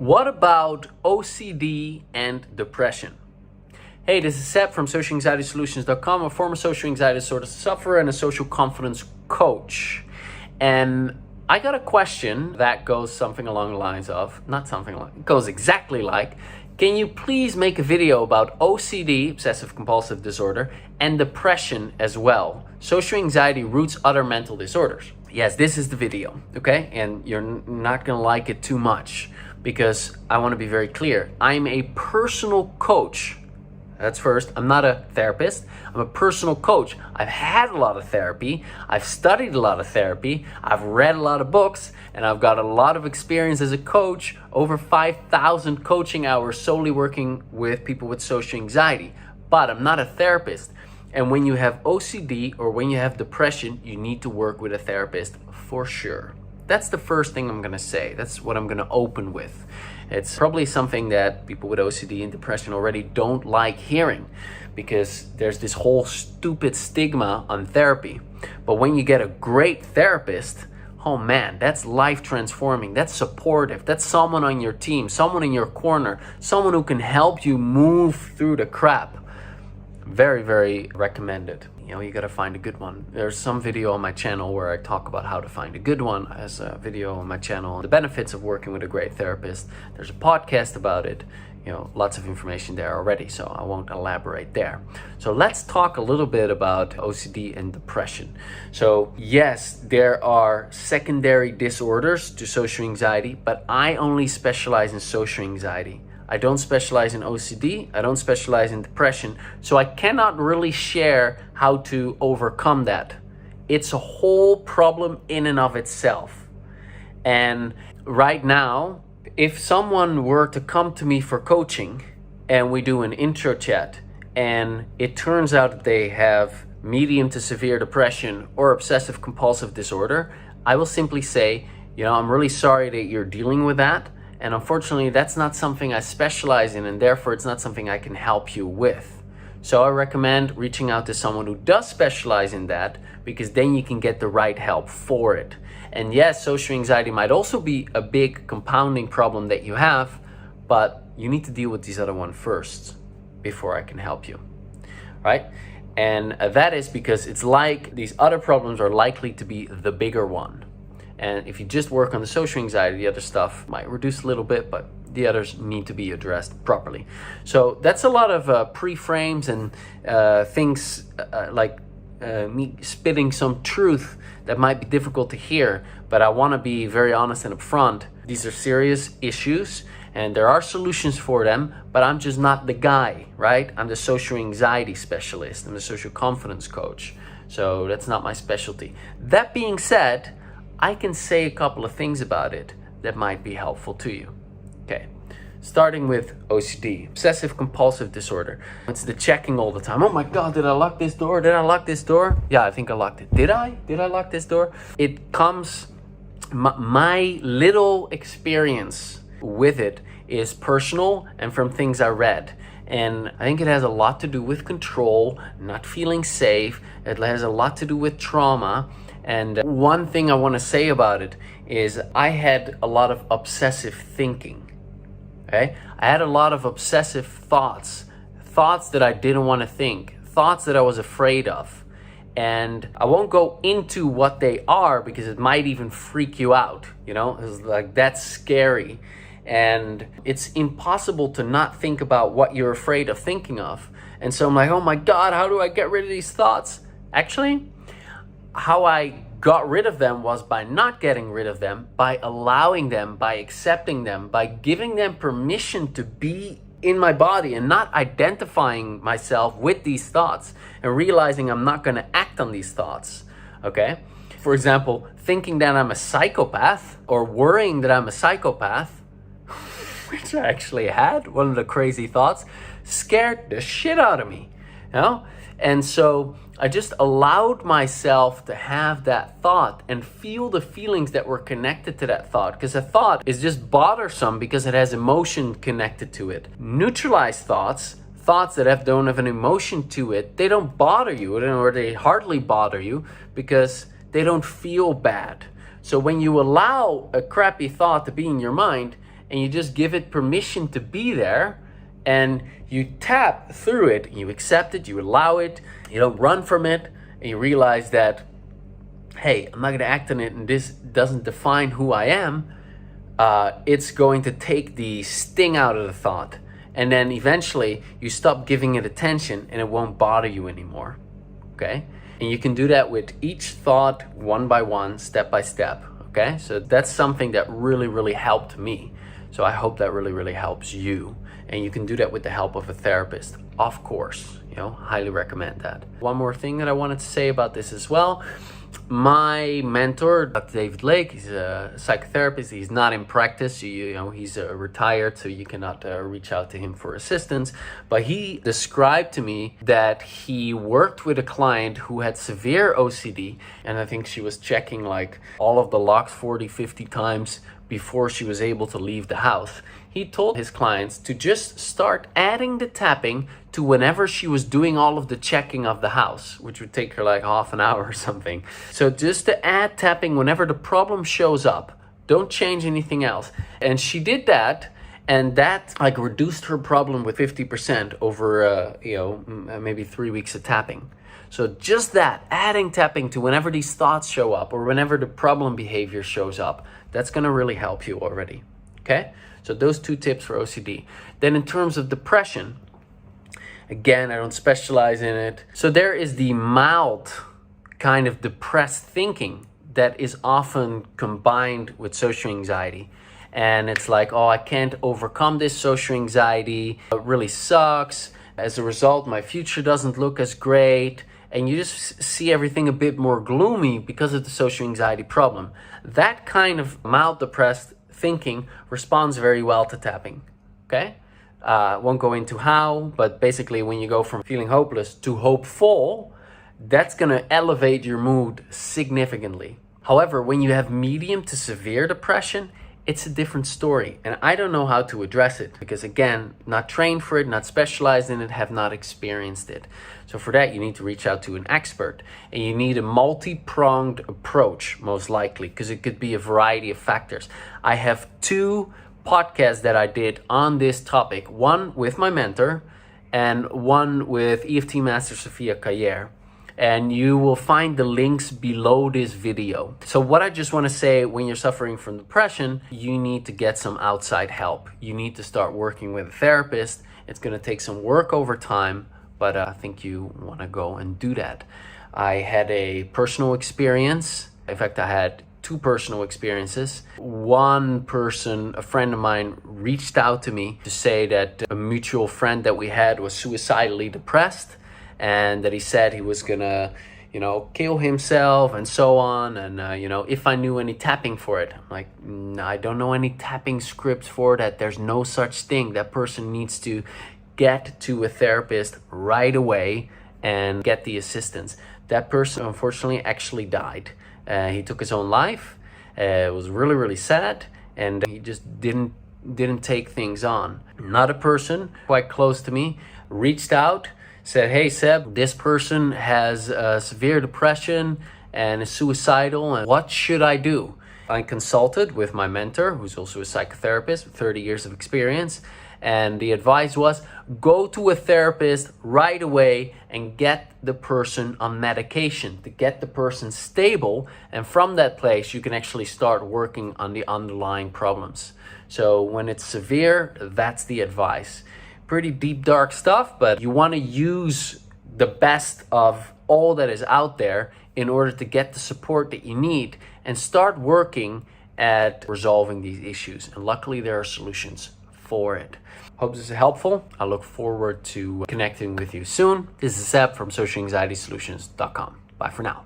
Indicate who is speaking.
Speaker 1: What about OCD and depression? Hey, this is Seb from SocialAnxietySolutions.com, a former social anxiety disorder sufferer and a social confidence coach. And I got a question that goes something along the lines of, it goes exactly like, can you please make a video about OCD, obsessive compulsive disorder, and depression as well? Social anxiety roots other mental disorders. Yes, this is the video, okay? And you're not gonna like it too much because I wanna be very clear. I'm a personal coach. That's first. I'm not a therapist. I'm a personal coach. I've had a lot of therapy. I've studied a lot of therapy. I've read a lot of books, and I've got a lot of experience as a coach, over 5,000 coaching hours solely working with people with social anxiety. But I'm not a therapist. And when you have OCD or when you have depression, you need to work with a therapist for sure. That's the first thing I'm going to say. That's what I'm going to open with. It's probably something that people with OCD and depression already don't like hearing because there's this whole stupid stigma on therapy. But when you get a great therapist, oh man, that's life transforming. That's supportive. That's someone on your team, someone in your corner, someone who can help you move through the crap. Very, very recommended. You know, you gotta find a good one. There's some video on my channel where I talk about how to find a good one. There's a video on my channel on the benefits of working with a great therapist. There's a podcast about it. You know, lots of information there already, so I won't elaborate there. So let's talk a little bit about OCD and depression. So yes, there are secondary disorders to social anxiety, but I only specialize in social anxiety. I don't specialize in OCD, I don't specialize in depression, so I cannot really share how to overcome that. It's a whole problem in and of itself. And right now, if someone were to come to me for coaching and we do an intro chat and it turns out that they have medium to severe depression or obsessive compulsive disorder, I will simply say, you know, I'm really sorry that you're dealing with that. And unfortunately, that's not something I specialize in, and therefore it's not something I can help you with. So I recommend reaching out to someone who does specialize in that, because then you can get the right help for it. And yes, social anxiety might also be a big compounding problem that you have, but you need to deal with these other ones first before I can help you, right? And that is because it's like these other problems are likely to be the bigger one. And if you just work on the social anxiety, the other stuff might reduce a little bit, but the others need to be addressed properly. So that's a lot of pre-frames and things like me spitting some truth that might be difficult to hear, but I want to be very honest and upfront. These are serious issues and there are solutions for them, but I'm just not the guy, right? I'm the social anxiety specialist. I'm the social confidence coach. So that's not my specialty. That being said, I can say a couple of things about it that might be helpful to you. Okay, starting with OCD, obsessive compulsive disorder. It's the checking all the time. Oh my God, did I lock this door? Did I lock this door? Yeah, I think I locked it. Did I lock this door? It comes, my little experience with it is personal and from things I read. And I think it has a lot to do with control, not feeling safe. It has a lot to do with trauma. And one thing I want to say about it is I had a lot of obsessive thinking, okay? I had a lot of obsessive thoughts that I didn't want to think, thoughts that I was afraid of. And I won't go into what they are because it might even freak you out, you know? It's like, that's scary. And it's impossible to not think about what you're afraid of thinking of. And so I'm like, oh my God, how do I get rid of these thoughts? Actually, how I got rid of them was by not getting rid of them, by allowing them, by accepting them, by giving them permission to be in my body and not identifying myself with these thoughts and realizing I'm not going to act on these thoughts, okay? For example, thinking that I'm a psychopath or worrying that I'm a psychopath, which I actually had, one of the crazy thoughts, scared the shit out of me, you know? And so I just allowed myself to have that thought and feel the feelings that were connected to that thought, because a thought is just bothersome because it has emotion connected to it. Neutralized thoughts that don't have an emotion to it, they don't bother you, or they hardly bother you because they don't feel bad. So when you allow a crappy thought to be in your mind and you just give it permission to be there, and you tap through it, you accept it, you allow it, you don't run from it, and you realize that, hey, I'm not going to act on it, and this doesn't define who I am. It's going to take the sting out of the thought, and then eventually you stop giving it attention and it won't bother you anymore. Okay? And you can do that with each thought, one by one, step by step. Okay? So that's something that really, really helped me. So I hope that really, really helps you. And you can do that with the help of a therapist, of course. Highly recommend that. One more thing that I wanted to say about this as well. My mentor, Dr. David Lake, he's a psychotherapist. He's not in practice. He's retired, so you cannot reach out to him for assistance. But he described to me that he worked with a client who had severe OCD, and I think she was checking like all of the locks 40, 50 times before she was able to leave the house. He told his clients to just start adding the tapping to whenever she was doing all of the checking of the house, which would take her like half an hour or something. So just to add tapping whenever the problem shows up. Don't change anything else. And she did that, and that like reduced her problem with 50% over maybe 3 weeks of tapping. So just that, adding tapping to whenever these thoughts show up or whenever the problem behavior shows up, that's going to really help you already. Okay? So those 2 tips for OCD. Then in terms of depression, again, I don't specialize in it. So there is the mild kind of depressed thinking that is often combined with social anxiety. And it's like, oh, I can't overcome this social anxiety. It really sucks. As a result, my future doesn't look as great. And you just see everything a bit more gloomy because of the social anxiety problem. That kind of mild depressed thinking responds very well to tapping. Okay? Won't go into how, but basically when you go from feeling hopeless to hopeful, that's going to elevate your mood significantly. However, when you have medium to severe depression, it's a different story. And I don't know how to address it because, again, not trained for it, not specialized in it, have not experienced it. So for that, you need to reach out to an expert. And you need a multi-pronged approach, most likely, because it could be a variety of factors. I have 2 podcasts that I did on this topic. One with my mentor and one with EFT Master Sophia Kayer. And you will find the links below this video. So what I just want to say, when you're suffering from depression, you need to get some outside help. You need to start working with a therapist. It's going to take some work over time, but I think you want to go and do that. I had a personal experience. In fact, I had 2 personal experiences. One person, a friend of mine, reached out to me to say that a mutual friend that we had was suicidally depressed, and that he said he was gonna, kill himself and so on. And, if I knew any tapping for it. I'm like, no, I don't know any tapping scripts for that. There's no such thing. That person needs to get to a therapist right away and get the assistance. That person, unfortunately, actually died. He took his own life. It was really, really sad. And he just didn't take things on. Another person quite close to me reached out, said, hey, Seb, this person has severe depression and is suicidal, and what should I do? I consulted with my mentor, who's also a psychotherapist with 30 years of experience, and the advice was, go to a therapist right away and get the person on medication to get the person stable, and from that place you can actually start working on the underlying problems. So when it's severe, that's the advice. Pretty deep, dark stuff, but you want to use the best of all that is out there in order to get the support that you need and start working at resolving these issues. And luckily, there are solutions for it. Hope this is helpful. I look forward to connecting with you soon. This is Seb from socialanxietysolutions.com. Bye for now.